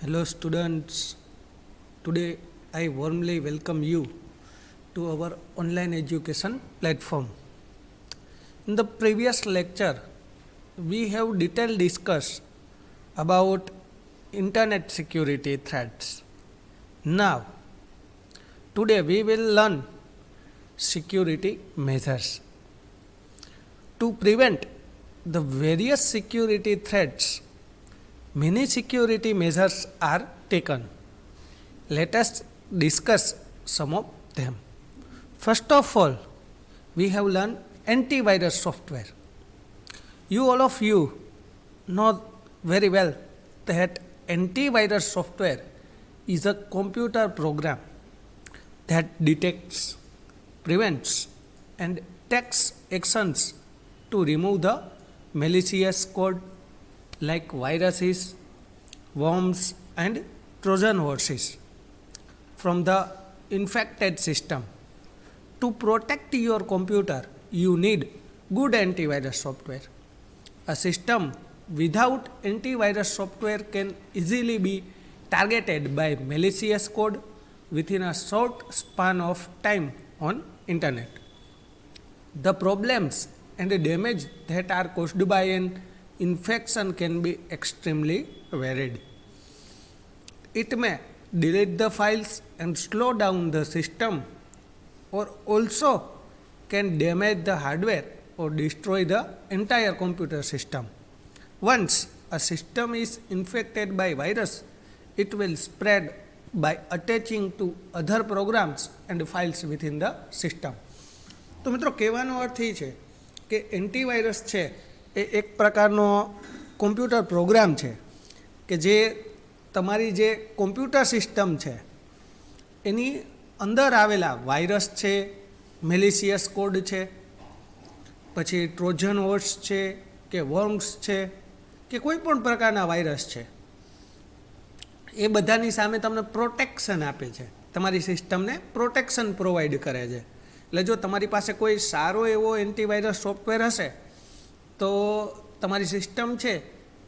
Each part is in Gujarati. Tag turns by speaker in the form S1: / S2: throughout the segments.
S1: Hello students, today I warmly welcome you to our online education platform. In the previous lecture, we have detailed discussed about internet security threats. Now, today we will learn security measures. To prevent the various security threats, many security measures are taken. Let us discuss some of them. First of all, we have learned antivirus software. All of you know very well that antivirus software is a computer program that detects, prevents, and takes actions to remove the malicious code like viruses, worms, and Trojan horses from the infected system. To protect your computer, you need good antivirus software. A system without antivirus software can easily be targeted by malicious code within a short span of time on internet. The problems and the damage that are caused by an infection can be extremely varied. It may delete the files and slow down the system, or also can damage the hardware or destroy the entire computer system. Once a system is infected by virus, it will spread by attaching to other programs and files within the system. તો મિત્રો કહેવાનો અર્થ એ છે કે એન્ટીવાયરસ છે એ એક પ્રકારનો કોમ્પ્યુટર પ્રોગ્રામ છે કે જે તમારી જે કોમ્પ્યુટર સિસ્ટમ છે એની અંદર આવેલા વાયરસ છે, મેલિશિયસ કોડ છે, પછી ટ્રોજન હોર્સ છે કે વર્મ્સ છે કે કોઈ પણ પ્રકારના વાયરસ છે, એ બધાની સામે તમને પ્રોટેક્શન આપે છે, તમારી સિસ્ટમને પ્રોટેક્શન પ્રોવાઈડ કરે છે. એટલે જો તમારી પાસે કોઈ સારો એવો એન્ટીવાયરસ સોફ્ટવેર હશે તો તમારી સિસ્ટમ છે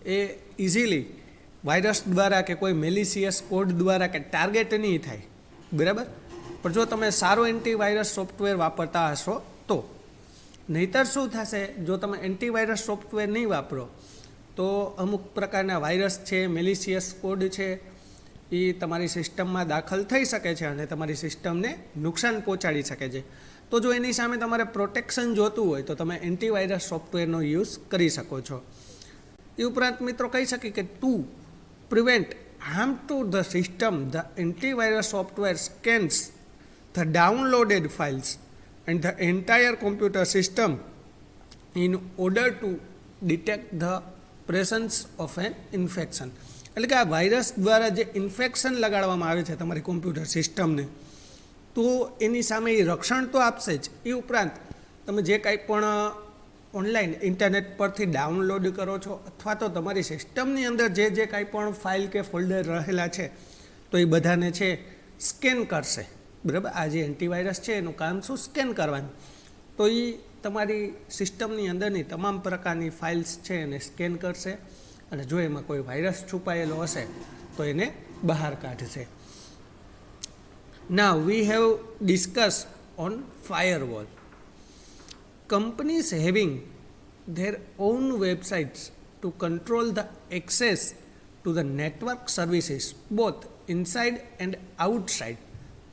S1: એ ઇઝીલી વાયરસ દ્વારા કે કોઈ મેલિશિયસ કોડ દ્વારા કે ટાર્ગેટ નહીં થાય, બરાબર. પણ જો તમે સારો એન્ટીવાયરસ સોફ્ટવેર વાપરતા હશો તો. નહીંતર શું થશે, જો તમે એન્ટીવાયરસ સોફ્ટવેર નહીં વાપરો તો અમુક પ્રકારના વાયરસ છે, મેલિશિયસ કોડ છે, એ તમારી સિસ્ટમમાં દાખલ થઈ શકે છે અને તમારી સિસ્ટમને નુકસાન પહોંચાડી શકે છે. તો જો એની સામે તમારે પ્રોટેક્શન જોતું હોય તો તમે એન્ટીવાયરસ સોફ્ટવેરનો યુઝ કરી શકો છો. એ ઉપરાંત મિત્રો કહી શકીએ કે to prevent harm to the system, the antivirus software scans the downloaded files and the entire computer system in order to detect the presence of an infection. એટલે કે આ વાયરસ દ્વારા જે ઇન્ફેક્શન લગાડવામાં આવે છે તમારી કોમ્પ્યુટર સિસ્ટમને, તો એની સામે એ રક્ષણ તો આપશે જ. એ ઉપરાંત તમે જે કાંઈ પણ ઓનલાઈન ઇન્ટરનેટ પરથી ડાઉનલોડ કરો છો અથવા તો તમારી સિસ્ટમની અંદર જે કાંઈ પણ ફાઇલ કે ફોલ્ડર રહેલા છે તો એ બધાને છે સ્કેન કરશે, બરાબર. આ જે એન્ટીવાયરસ છે એનું કામ શું, સ્કેન કરવાનું. તો એ તમારી સિસ્ટમની અંદરની તમામ પ્રકારની ફાઇલ્સ છે એને સ્કેન કરશે અને જો એમાં કોઈ વાયરસ છુપાયેલો હશે તો એને બહાર કાઢશે. Now we have discussed on firewall. Companies having their own websites to control the access to the network services both inside and outside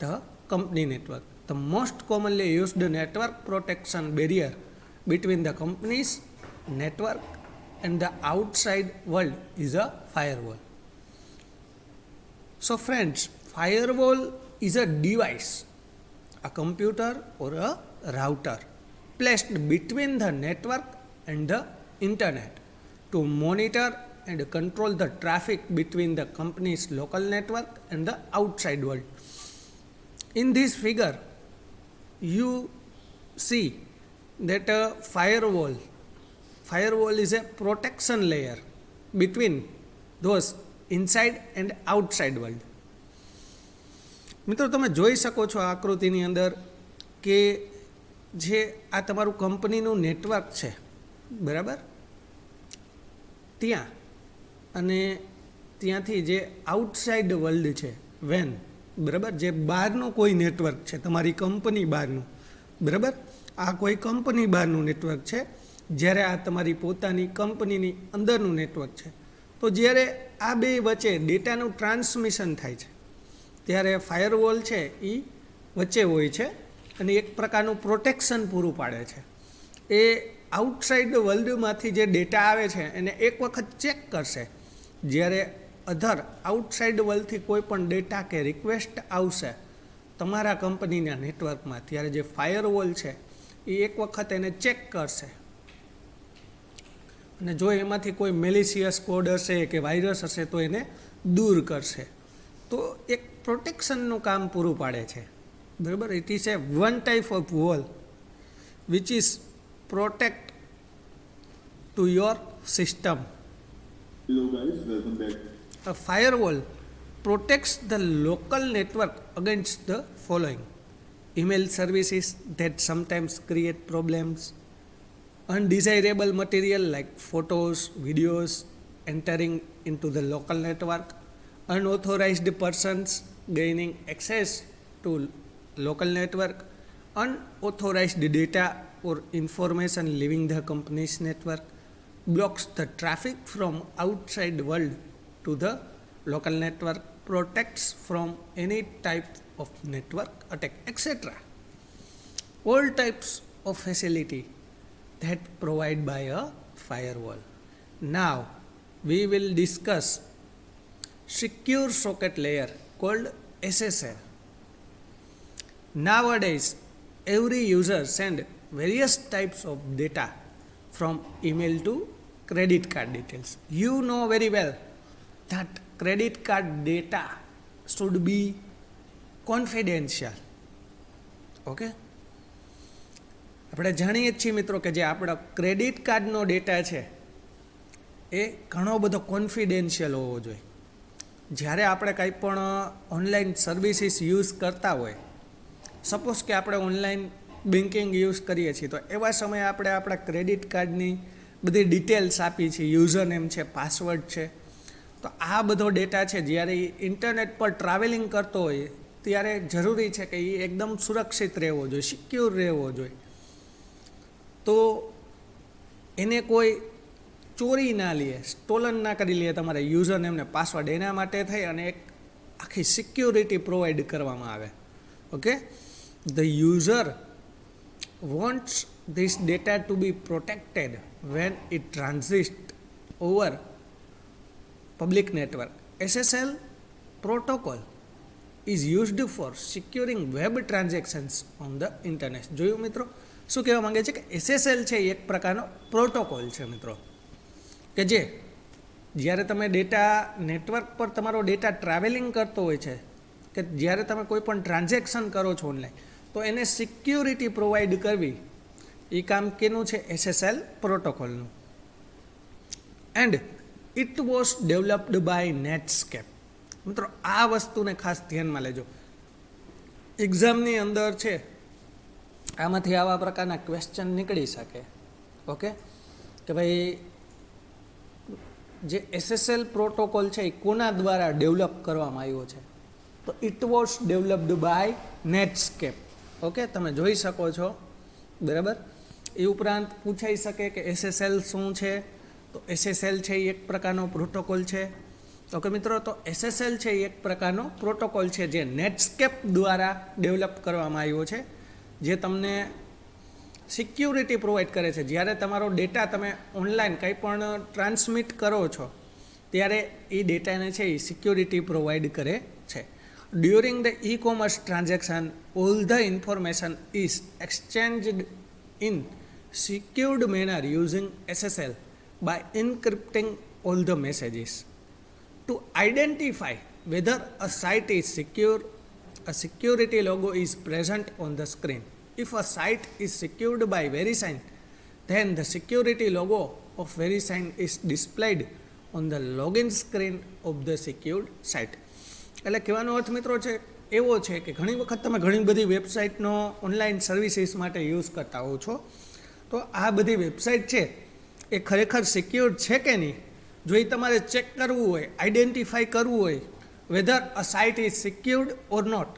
S1: the company network. The most commonly used network protection barrier between the company's network and the outside world is a firewall. So friends, firewall is a device, a computer or a router placed between the network and the internet to monitor and control the traffic between the company's local network and the outside world. In this figure, you see that a firewall is a protection layer between those inside and outside world. મિત્રો તમે જોઈ શકો છો આ આકૃતિની અંદર કે જે આ તમારું કંપનીનું નેટવર્ક છે, બરાબર, ત્યાં અને ત્યાંથી જે આઉટસાઇડ વર્લ્ડ છે વેન, બરાબર, જે બહારનું કોઈ નેટવર્ક છે તમારી કંપની બહારનું, બરાબર, આ કોઈ કંપની બહારનું નેટવર્ક છે, જ્યારે આ તમારી પોતાની કંપનીની અંદરનું નેટવર્ક છે. તો જ્યારે આ બે વચ્ચે ડેટાનું ટ્રાન્સમિશન થાય છે ત્યારે ફાયરવોલ છે એ વચ્ચે હોય છે અને એક પ્રકારનું પ્રોટેક્શન પૂરું પાડે છે. એ આઉટસાઇડ વર્લ્ડમાંથી જે ડેટા આવે છે એને એક વખત ચેક કરશે. જ્યારે અધર આઉટસાઇડ વર્લ્ડથી કોઈ પણ ડેટા કે રિક્વેસ્ટ આવશે તમારા કંપનીના નેટવર્કમાં, ત્યારે જે ફાયરવોલ છે એ એક વખત એને ચેક કરશે અને જો એમાંથી કોઈ મેલિશિયસ કોડ હશે કે વાયરસ હશે તો એને દૂર કરશે. તો એક પ્રોટેક્શનનું કામ પૂરું પાડે છે, બરાબર. It is A one type of wall which is protect to your system.
S2: Hello guys, welcome back.
S1: A firewall protects the local network against the following: email services that sometimes create problems, undesirable material like photos, videos entering into the local network, unauthorized persons gaining access to local network, unauthorized data or information leaving the company's network, blocks the traffic from outside world to the local network, protects from any type of network attack, etc. All types of facility that provide by a firewall. Now we will discuss secure socket layer called SSL. Nowadays every user send various types of data from email to credit card details. You know very well that credit card data should be confidential. Okay? આપણે જાણીએ છીએ મિત્રો કે જે આપણા ક્રેડિટ કાર્ડનો ડેટા છે એ ઘણો બધો કોન્ફિડેન્શિયલ હોવો જોઈએ. જ્યારે આપણે કંઈ પણ ઓનલાઈન સર્વિસીસ યુઝ કરતા હોય, સપોઝ કે આપણે ઓનલાઈન બેન્કિંગ યુઝ કરીએ છીએ, તો એવા સમયે આપણે આપણા ક્રેડિટ કાર્ડની બધી ડિટેલ્સ આપી છે, યુઝર નેમ છે, પાસવર્ડ છે. તો આ બધો ડેટા છે જ્યારે ઇન્ટરનેટ પર ટ્રાવેલિંગ કરતો હોય ત્યારે જરૂરી છે કે એ એકદમ સુરક્ષિત રહેવો જોઈએ, સિક્યોર રહેવો જોઈએ. તો એને કોઈ ચોરી ના લે, સ્ટોલન ના કરી લે તમારે યુઝર નેમને પાસવર્ડ, એના માટે થઈ અને એક આખી સિક્યોરિટી પ્રોવાઈડ કરવામાં આવે. Okay, the user wants this data to be protected when it transits over public network. SSL protocol is used for securing web transactions on the internet. જોયું મિત્રો, શું કહેવા માંગે છે કે SSL છે એક પ્રકારનો પ્રોટોકોલ છે મિત્રો, કે જે જ્યારે તમે ડેટા નેટવર્ક પર તમારો ડેટા ટ્રાવેલિંગ કરતો હોય છે, કે જ્યારે તમે કોઈ પણ ટ્રાન્ઝેક્શન કરો છો ઓનલાઈન, તો એને સિક્યોરિટી પ્રોવાઈડ કરવી એ કામ કેનું છે? SSL પ્રોટોકોલનું. And it was developed by Netscape. મિત્રો આ વસ્તુને ખાસ ધ્યાનમાં લેજો. એક્ઝામની અંદર છે આમાંથી આવા પ્રકારના ક્વેશ્ચન નીકળી શકે. ઓકે, કે ભાઈ જે SSL પ્રોટોકોલ છે એ કોના દ્વારા ડેવલપ કરવામાં આવ્યો છે? તો it was developed by Netscape. Okay, તમે જોઈ શકો છો, બરાબર. એ ઉપરાંત પૂછાઈ શકે કે SSL શું છે? તો SSL છે એ એક પ્રકારનો પ્રોટોકોલ છે. ઓકે મિત્રો, તો SSL છે એ એક પ્રકારનો પ્રોટોકોલ છે જે નેટસ્કેપ દ્વારા ડેવલપ કરવામાં આવ્યો છે, જે તમને સિક્યોરિટી પ્રોવાઈડ કરે છે. જ્યારે તમારો ડેટા તમે ઓનલાઈન કંઈ પણ ટ્રાન્સમિટ કરો છો ત્યારે એ ડેટાને છે એ સિક્યોરિટી પ્રોવાઈડ કરે છે. During the e-commerce transaction, all the information is exchanged in secured manner using SSL by encrypting all the messages. To identify whether a site is secure, a security logo is present on the screen. If a site is secured by VeriSign, then the security logo of VeriSign is displayed on the login screen of the secured site. એટલે કહેવાનો અર્થ મિત્રો છે એવો છે કે ઘણી વખત તમે ઘણી બધી વેબસાઇટનો ઓનલાઈન સર્વિસીસ માટે યુઝ કરતા હો છો, તો આ બધી વેબસાઇટ છે એ ખરેખર સિક્યોર છે કે નહીં, જો એ તમારે ચેક કરવું હોય, આઈડેન્ટિફાઈ કરવું હોય whether a site is secured or not,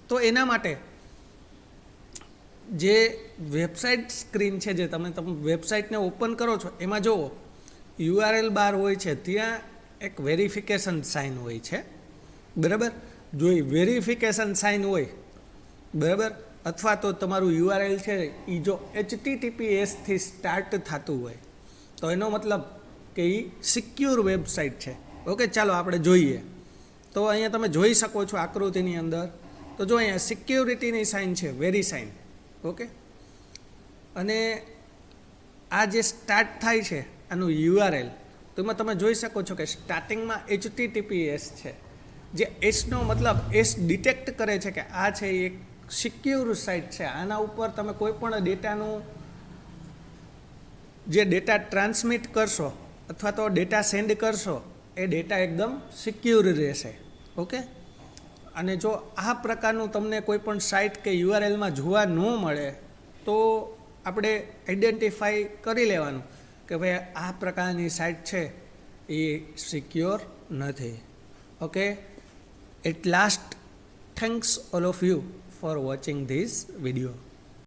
S1: તો એના માટે જે વેબસાઇટ સ્ક્રીન છે, જે તમે વેબસાઇટને ઓપન કરો છો, એમાં જુઓ URL બાર હોય છે, ત્યાં એક વેરિફિકેશન સાઇન હોય છે, બરાબર. જો એ વેરિફિકેશન સાઇન હોય, બરાબર, અથવા તો તમારું URL છે એ જો HTTPSથી સ્ટાર્ટ થતું હોય, તો એનો મતલબ કે એ સિક્યોર વેબસાઇટ છે. ઓકે, ચાલો આપણે જોઈએ. તો અહીંયા તમે જોઈ શકો છો આકૃતિની અંદર, તો જો અહીંયા સિક્યોરિટીની સાઇન છે, વેરી સાઇન. ઓકે, અને આ જે સ્ટાર્ટ થાય છે આનું URL, તો એમાં તમે જોઈ શકો છો કે સ્ટાર્ટિંગમાં HTTPS છે, જે એસનો મતલબ એસ ડિટેક્ટ કરે છે કે આ છે એક સિક્યોર સાઇટ છે. આના ઉપર તમે કોઈ પણ ડેટાનું જે ડેટા ટ્રાન્સમિટ કરશો અથવા તો ડેટા સેન્ડ કરશો, એ ડેટા એકદમ સિક્યોર રહેશે. ઓકે, અને જો આ પ્રકારનું તમને કોઈ પણ સાઇટ કે URLમાં જોવા ન મળે, તો આપણે આઈડેન્ટિફાઈ કરી લેવાનું કે ભાઈ આ પ્રકારની સાઇટ છે એ સિક્યોર નથી. Okay, at last, thanks all of you for watching this video.